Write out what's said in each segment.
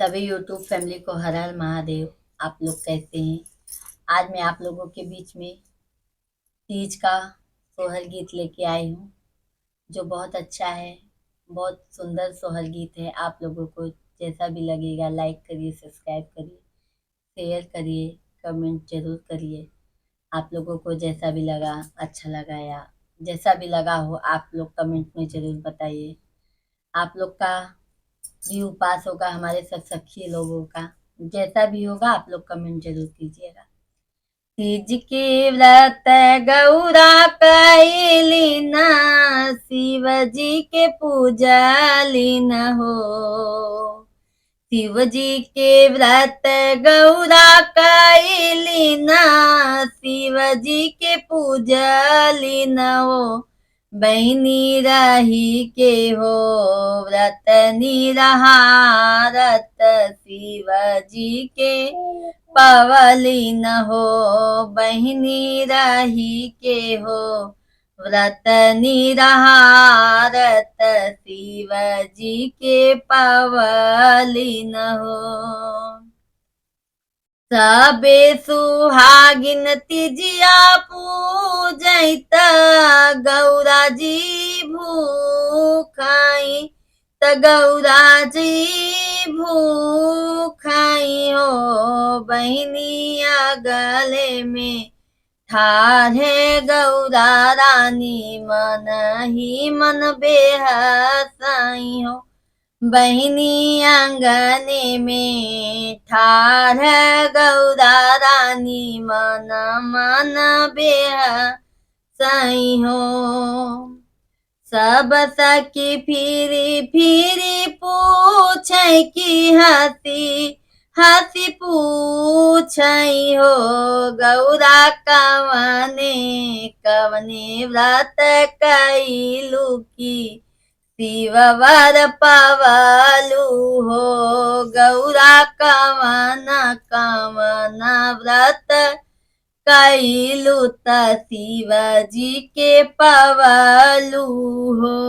सभी YouTube family को हर हर महादेव। आप लोग कैसे हैं? आज मैं आप लोगों के बीच में तीज का सोहर गीत लेके आई हूँ, जो बहुत अच्छा है। बहुत सुंदर सोहर गीत है। आप लोगों को जैसा भी लगेगा लाइक करिए, सब्सक्राइब करिए, शेयर करिए, कमेंट जरूर करिए। आप लोगों को जैसा भी लगा, अच्छा लगा या जैसा भी लगा हो, आप लोग कमेंट में जरूर बताइए। आप लोग का भी उपास होगा, हमारे सब सखी लोगों का। जैसा भी होगा आप लोग कमेंट जरूर कीजिएगा। तीज के व्रत गौरा कैलीन, शिव जी के पूजलीन हो। शिव जी के व्रत गौरा कैलीन, शिव जी के पूजलीन हो। बहनी रही के हो व्रत निरहारत, शिव जी के पवलीन हो। बहनी रही के हो व्रत निरहारत, शिव जी के पवलीन हो। सबे सुहागिन तिजिया पूजैत, गौरा जी भूखाई त गौरा जी भूखाई हो। बहनिया गले में ठाढ़े गौरा रानी, मन ही मन बेहसाई हो। बहनी आंगने में ठाढ़ गौरा रानी, मन मन बेहसाई हो। सब सखी फिरी फिरी पूछै की हंसी हंसी पूछै हो। गौरा कवने कवने व्रत कैलू की शिव वर पवलू हो। गौरा कवन कवन व्रत कैलू त शिव जी के पवलू हो।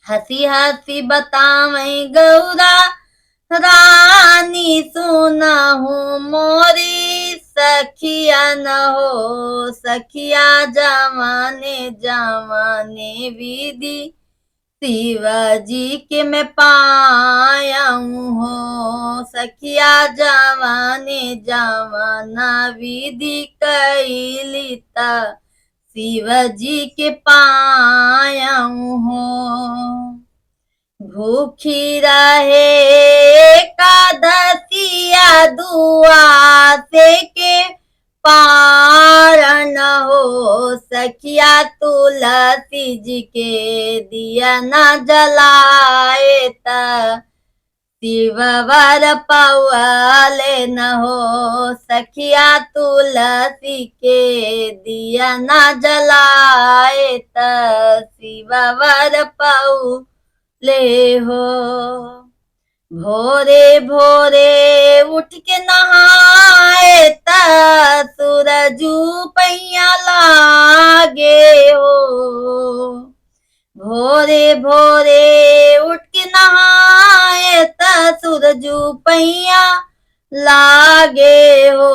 हंसी हंसी बतावै गौरा रानी, सुनहु मोरी सखिया न हो। सखिया जवाने जवाने विधि शिव जी के मैं पायाऊँ हो। सखिया जवाने जवाना विधि कैली त शिव जी के पायाऊँ हो। भूखी रहे एकादशिया दुआसे के पारण हो। सखिया तुलसी जी के दिया न जलाए त शिव वर पवले न हो। सखिया तुलसी के दिया न जलाए त शिव वर पवले हो। भोरे भोरे उठ के नहाए त सूरजू पैया लागे हो। भोरे भोरे उठ के नहाए त सूरजू पैया लागे हो।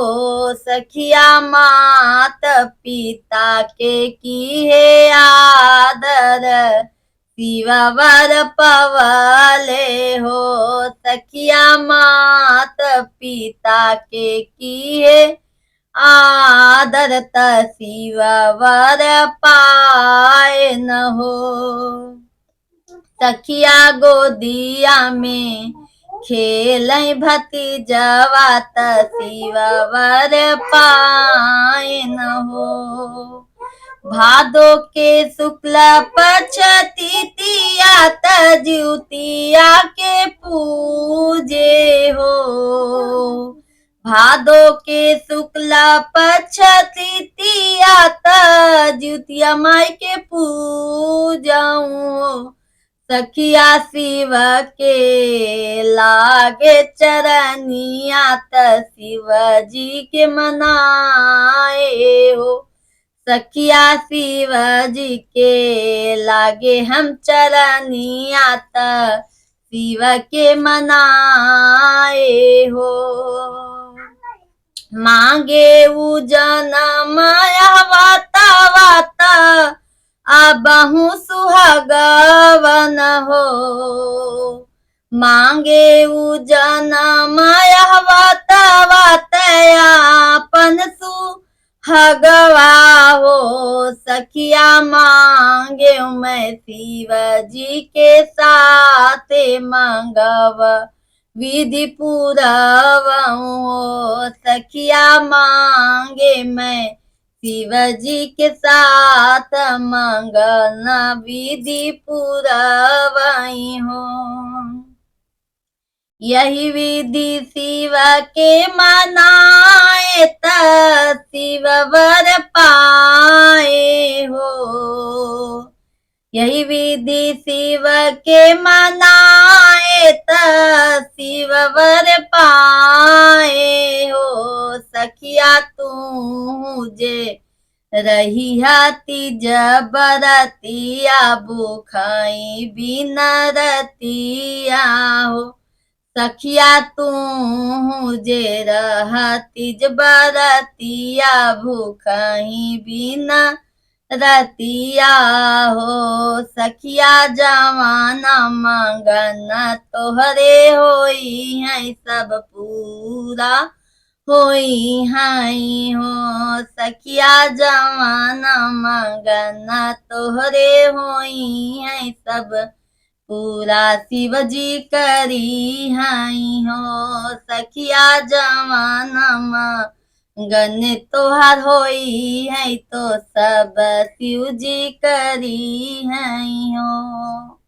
सखिया मात पिता के की है आदर, शिव वर पवले हो। सखिया मात पिता के की है आदर, त शिव वर पाए न हो। सखिया गोदिया में खेलै भतीजवा, त शिव वर पाए न हो। भादो के शुक्ल पक्ष तृतीया, त ज्योतिया के पूजे हो। भादो के शुक्ल पक्ष तृतीया, त ज्योतिया माई के पूजाऊं। सखिया शिव के लागे चरनिया, त शिव जी के मनाए हो। सखिया शिव जी के लागे हम चरनिया, त शिव के मनाए हो। मांगे उजन माया वाता वाता अबहु सुहागवन हो। मांगे उजन माया वाता वातयापन सुहागवा हो। सखिया मांगे मैं शिव जी के साथ मांगव विधि पुरावो। सखिया मांगे मैं शिव जी के साथ मंगना विधि पुरावई हो। यही विधि शिव के मनाए त शिव वर पाए हो। यही विधि शिव के मनाए त शिव वर पाए हो। सखिया तू जे रही तीज बरतिया भूखाई बिन रतिया हो। सखिया तू जे तीज बरतिया भूखाई बिन रतिया हो। सखिया जवाना मंगन तोहरे होई है सब पूरा होई हाई हो। सखिया जवाना मंगन तोहरे होई है सब पूरा शिव जी करी हाई हो। सखिया जवाना मंगन तोहार होई है तो सब शिव जी करी हाई हो।